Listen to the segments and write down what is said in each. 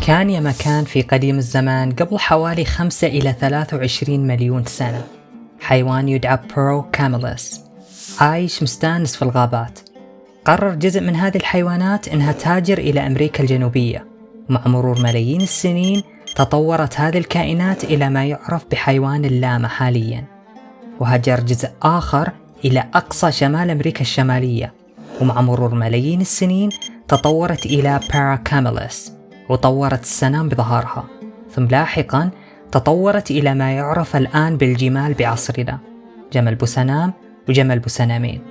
كان يا مكان في قديم الزمان قبل حوالي 5 إلى 23 مليون سنة حيوان يدعى بيرو كاميلس عايش مستانس في الغابات. قرر جزء من هذه الحيوانات إنها تهاجر إلى أمريكا الجنوبية. مع مرور ملايين السنين تطورت هذه الكائنات إلى ما يعرف بحيوان اللاما حاليا، وهاجر جزء آخر إلى أقصى شمال أمريكا الشمالية. ومع مرور ملايين السنين تطورت إلى باراكاميلس وطورت السنام بظهرها، ثم لاحقا تطورت إلى ما يعرف الآن بالجمال بعصرنا، جمل بوسنام وجمل بوسنامين.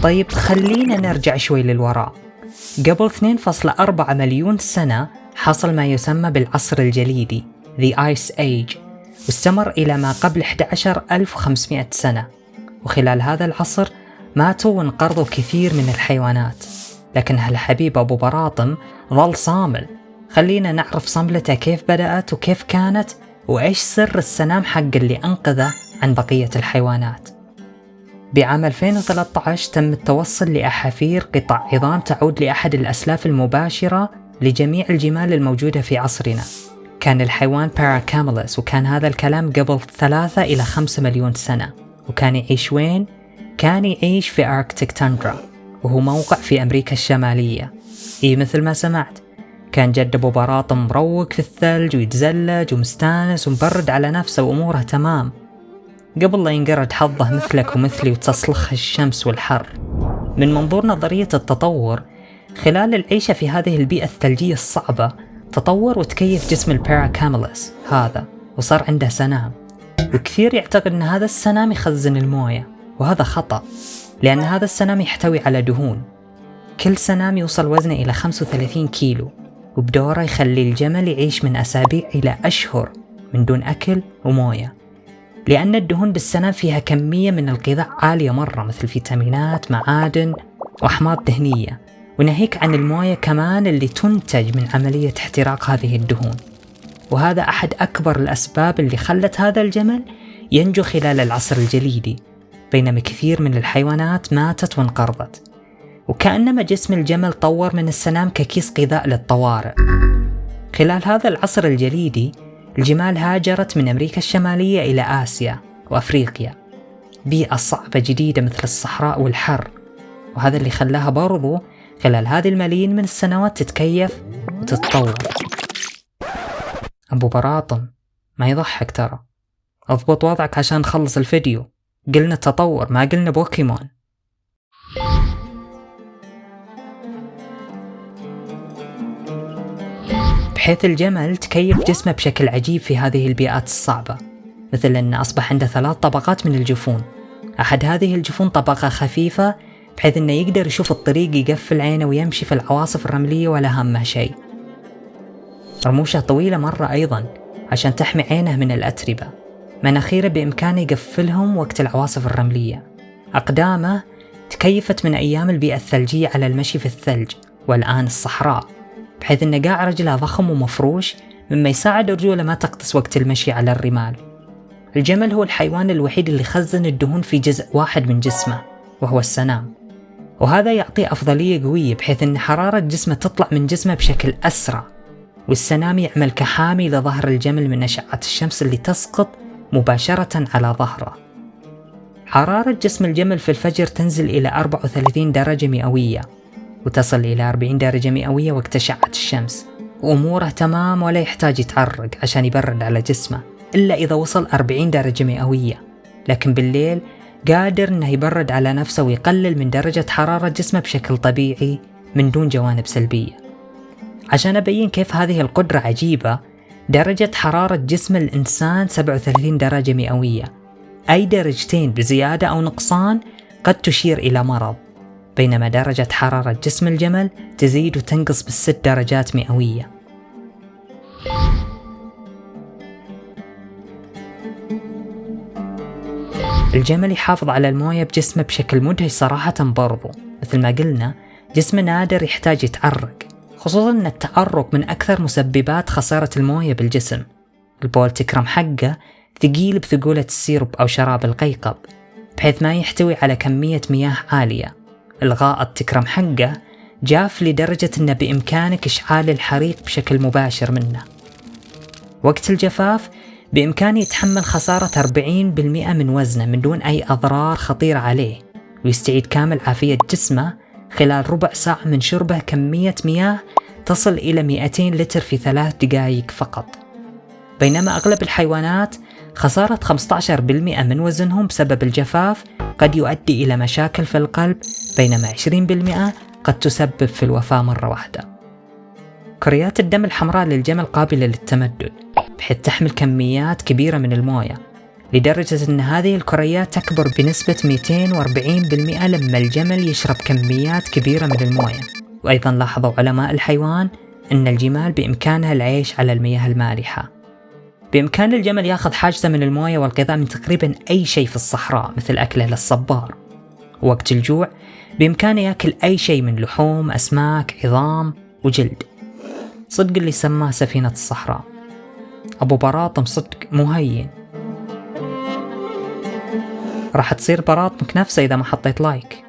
طيب خلينا نرجع شوي للوراء. قبل 2.4 مليون سنة حصل ما يسمى بالعصر الجليدي The Ice Age، واستمر إلى ما قبل 11,500 سنة. وخلال هذا العصر ماتوا وانقرضوا كثير من الحيوانات، لكن هالحبيب أبو براطم ظل صامل. خلينا نعرف صملته كيف بدأت وكيف كانت، وإيش سر السنام حق اللي أنقذه عن بقية الحيوانات. بعام 2013 تم التوصل لأحافير قطع عظام تعود لأحد الأسلاف المباشرة لجميع الجمال الموجودة في عصرنا. كان الحيوان باراكاميلس، وكان هذا الكلام قبل 3 إلى 5 مليون سنة. وكان يعيش وين؟ كان يعيش في أركتيك تاندرا، وهو موقع في أمريكا الشمالية. مثل ما سمعت، كان جد أبو براطم مروق في الثلج ويتزلج ومستانس ومبرد على نفسه وأموره تمام، قبل لا ينقرض حظه مثلك ومثلي وتصلخ الشمس والحر. من منظور نظرية التطور، خلال العيشة في هذه البيئة الثلجية الصعبة تطور وتكيف جسم الباراكاميلس هذا، وصار عنده سنام. وكثير يعتقد أن هذا السنام يخزن الموية، وهذا خطأ، لأن هذا السنام يحتوي على دهون. كل سنام يوصل وزنه إلى 35 كيلو، وبدوره يخلي الجمل يعيش من أسابيع إلى أشهر من دون أكل وموية، لأن الدهون بالسنام فيها كمية من الغذاء عالية مرة، مثل فيتامينات، معادن وأحماض دهنية، وناهيك عن الموية كمان اللي تنتج من عملية احتراق هذه الدهون. وهذا أحد أكبر الأسباب اللي خلت هذا الجمل ينجو خلال العصر الجليدي، بينما كثير من الحيوانات ماتت وانقرضت. وكأنما جسم الجمل طور من السنام ككيس غذاء للطوارئ. خلال هذا العصر الجليدي الجمال هاجرت من أمريكا الشمالية إلى آسيا وأفريقيا، بيئة صعبة جديدة مثل الصحراء والحر، وهذا اللي خلاها برضو خلال هذه الملايين من السنوات تتكيف وتتطور. أبو براطم ما يضحك ترى، أضبط وضعك عشان نخلص الفيديو. قلنا تطور، ما قلنا بوكيمون. بحيث الجمل تكيف جسمه بشكل عجيب في هذه البيئات الصعبة، مثل أن أصبح عنده 3 طبقات من الجفون. أحد هذه الجفون طبقة خفيفة، بحيث أنه يقدر يشوف الطريق، يقفل عينه ويمشي في العواصف الرملية ولا همه شيء. رموشه طويلة مرة أيضا عشان تحمي عينه من الأتربة. مناخيره بإمكانه يقفلهم وقت العواصف الرملية. أقدامه تكيفت من أيام البيئة الثلجية على المشي في الثلج والآن الصحراء، بحيث أن قاع رجله ضخم ومفروش، مما يساعد رجوله ما تقتص وقت المشي على الرمال. الجمل هو الحيوان الوحيد اللي خزن الدهون في جزء واحد من جسمه، وهو السنام، وهذا يعطيه أفضلية قوية، بحيث أن حرارة جسمه تطلع من جسمه بشكل أسرع. والسنام يعمل كحامي لظهر الجمل من أشعة الشمس اللي تسقط مباشرة على ظهره. حرارة جسم الجمل في الفجر تنزل إلى 34 درجة مئوية، وتصل إلى 40 درجة مئوية وقت أشعة الشمس، وأموره تمام ولا يحتاج يتعرق عشان يبرد على جسمه إلا إذا وصل 40 درجة مئوية. لكن بالليل قادر إنه يبرد على نفسه ويقلل من درجة حرارة جسمه بشكل طبيعي من دون جوانب سلبية. عشان أبين كيف هذه القدرة عجيبة، درجة حرارة جسم الإنسان 37 درجة مئوية، أي درجتين بزيادة أو نقصان قد تشير إلى مرض، بينما درجة حرارة جسم الجمل تزيد وتنقص ب6 درجات مئوية. الجمل يحافظ على الموية بجسمه بشكل مدهش صراحة برضو. مثل ما قلنا، جسمه نادر يحتاج يتعرق، خصوصا أن التعرق من أكثر مسببات خسارة الموية بالجسم. البول تكرم حقه ثقيل بثقولة السيرب أو شراب القيقب، بحيث ما يحتوي على كمية مياه عالية. الغائط تكرم حقه جاف لدرجة أنه بإمكانك إشعال الحريق بشكل مباشر منه. وقت الجفاف بإمكانه يتحمل خسارة 40% من وزنه من دون أي أضرار خطيرة عليه، ويستعيد كامل عافية جسمه خلال ربع ساعة من شربه كمية مياه تصل إلى 200 لتر في 3 دقائق فقط. بينما أغلب الحيوانات خسارة 15% من وزنهم بسبب الجفاف قد يؤدي إلى مشاكل في القلب، بينما 20% قد تسبب في الوفاة مرة واحدة. كريات الدم الحمراء للجمل قابلة للتمدد، بحيث تحمل كميات كبيرة من الموية، لدرجة أن هذه الكريات تكبر بنسبة 240% لما الجمل يشرب كميات كبيرة من الموية. وأيضا لاحظوا علماء الحيوان أن الجمال بإمكانها العيش على المياه المالحة. بإمكان الجمل يأخذ حاجته من الموية والغذاء من تقريبا أي شيء في الصحراء، مثل أكله للصبار. وقت الجوع بإمكانه يأكل أي شيء من لحوم، أسماك، عظام وجلد. صدق اللي سماه سفينة الصحراء. أبو براطم صدق مو هين. راح تصير براطمك نفسه إذا ما حطيت لايك.